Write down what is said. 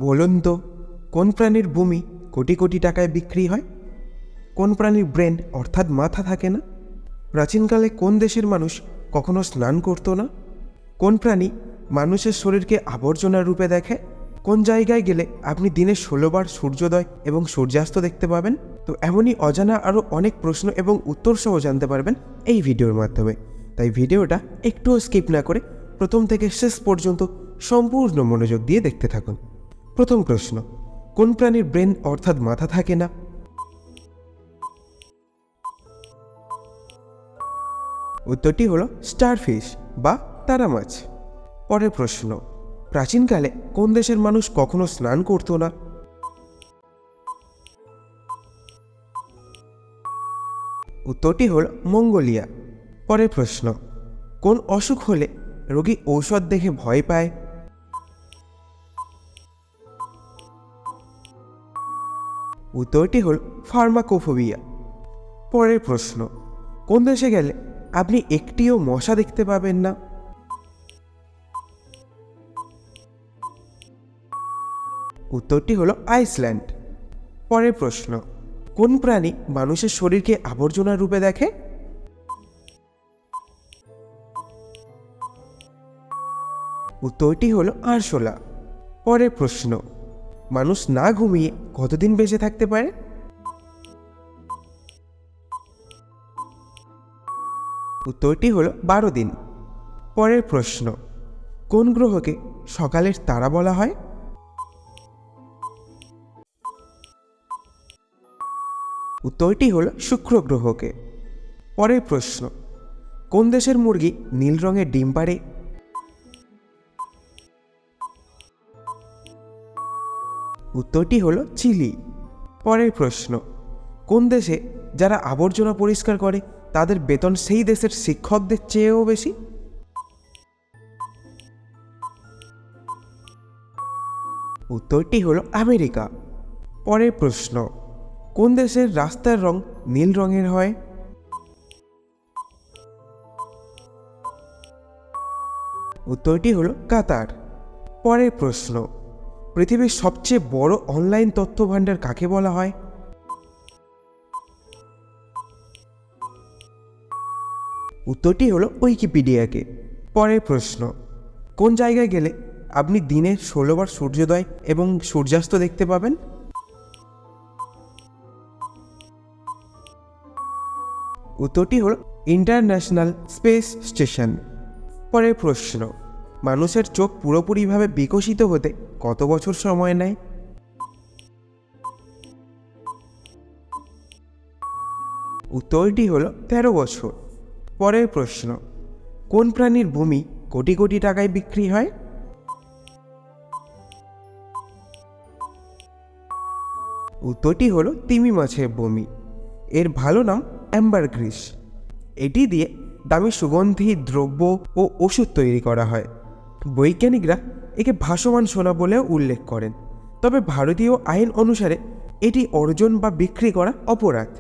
বলুন তো, কোন প্রাণীর বমি কোটি কোটি টাকায় বিক্রি হয়? কোন প্রাণীর ব্রেন অর্থাৎ মাথা থাকে না? প্রাচীনকালে কোন দেশের মানুষ কখনো স্নান করতো না? কোন প্রাণী মানুষের শরীরকে আবর্জনার রূপে দেখে? কোন জায়গায় গেলে আপনি দিনে 16বার সূর্যোদয় এবং সূর্যাস্ত দেখতে পাবেন? তো এমনই অজানা আরও অনেক প্রশ্ন এবং উত্তর সহ জানতে পারবেন এই ভিডিওর মাধ্যমে। তাই ভিডিওটা একটুও স্কিপ না করে প্রথম থেকে শেষ পর্যন্ত সম্পূর্ণ মনোযোগ দিয়ে দেখতে থাকুন। প্রথম প্রশ্ন, কোন প্রাণীর ব্রেন অর্থাৎ মাথা থাকে না? উত্তরটি হলো স্টারফিশ বা তারা মাছ। পরের প্রশ্ন, প্রাচীনকালে কোন দেশের মানুষ কখনো স্নান করতো না? উত্তরটি হল মঙ্গোলিয়া। পরের প্রশ্ন, কোন অসুখ হলে রোগী ঔষধ দেখে ভয় পায়? উত্তরটি হল ফার্মাকোফোবিয়া। পরের প্রশ্ন, কোন দেশে গেলে আপনি একটিও মশা দেখতে পাবেন না? উত্তরটি হলো আইসল্যান্ড। পরের প্রশ্ন, কোন প্রাণী মানুষের শরীরকে আবর্জনার রূপে দেখে? উত্তরটি হলো আরশোলা। পরের প্রশ্ন, মানুষ না ঘুমিয়ে কতদিন বেঁচে থাকতে পারে? উত্তরটি হলো 12 দিন। পরের প্রশ্ন, কোন গ্রহকে সকালের তারা বলা হয়? উত্তরটি হলো শুক্র গ্রহকে। পরের প্রশ্ন, কোন দেশের মুরগি নীল রঙের ডিম পাড়ে? উত্তরটি হলো চিলি। পরের প্রশ্ন, কোন দেশে যারা আবর্জনা পরিষ্কার করে তাদের বেতন সেই দেশের শিক্ষকদের চেয়েও বেশি? উত্তরটি হলো আমেরিকা। পরের প্রশ্ন, কোন দেশের রাস্তার রং নীল রঙের হয়? উত্তরটি হলো কাতার। পরের প্রশ্ন, পৃথিবীর সবচেয়ে বড় অনলাইন তথ্য ভাণ্ডার কাকে বলা হয়? উত্তরটি হলো উইকিপিডিয়াকে। পরের প্রশ্ন, কোন জায়গায় গেলে আপনি দিনে 16বার সূর্যোদয় এবং সূর্যাস্ত দেখতে পাবেন? উত্তরটি হলো ইন্টারন্যাশনাল স্পেস স্টেশন। পরের প্রশ্ন, মানুষের চোখ পুরোপুরিভাবে বিকশিত হতে কত বছর সময় নেয়? উত্তরটি হলো 13 বছর। পরের প্রশ্ন, কোন প্রাণীর বমি কোটি কোটি টাকায় বিক্রি হয়? উত্তরটি হলো তিমি মাছের বমি। এর ভালো নাম অ্যাম্বারগ্রিস। এটি দিয়ে দামি সুগন্ধি দ্রব্য ও ওষুধ তৈরি করা হয়। বৈজ্ঞানিকরা একে ভাসমান সোনা বলেও উল্লেখ করেন, তবে ভারতীয় আইন অনুসারে এটি অর্জন বা বিক্রি করা অপরাধ।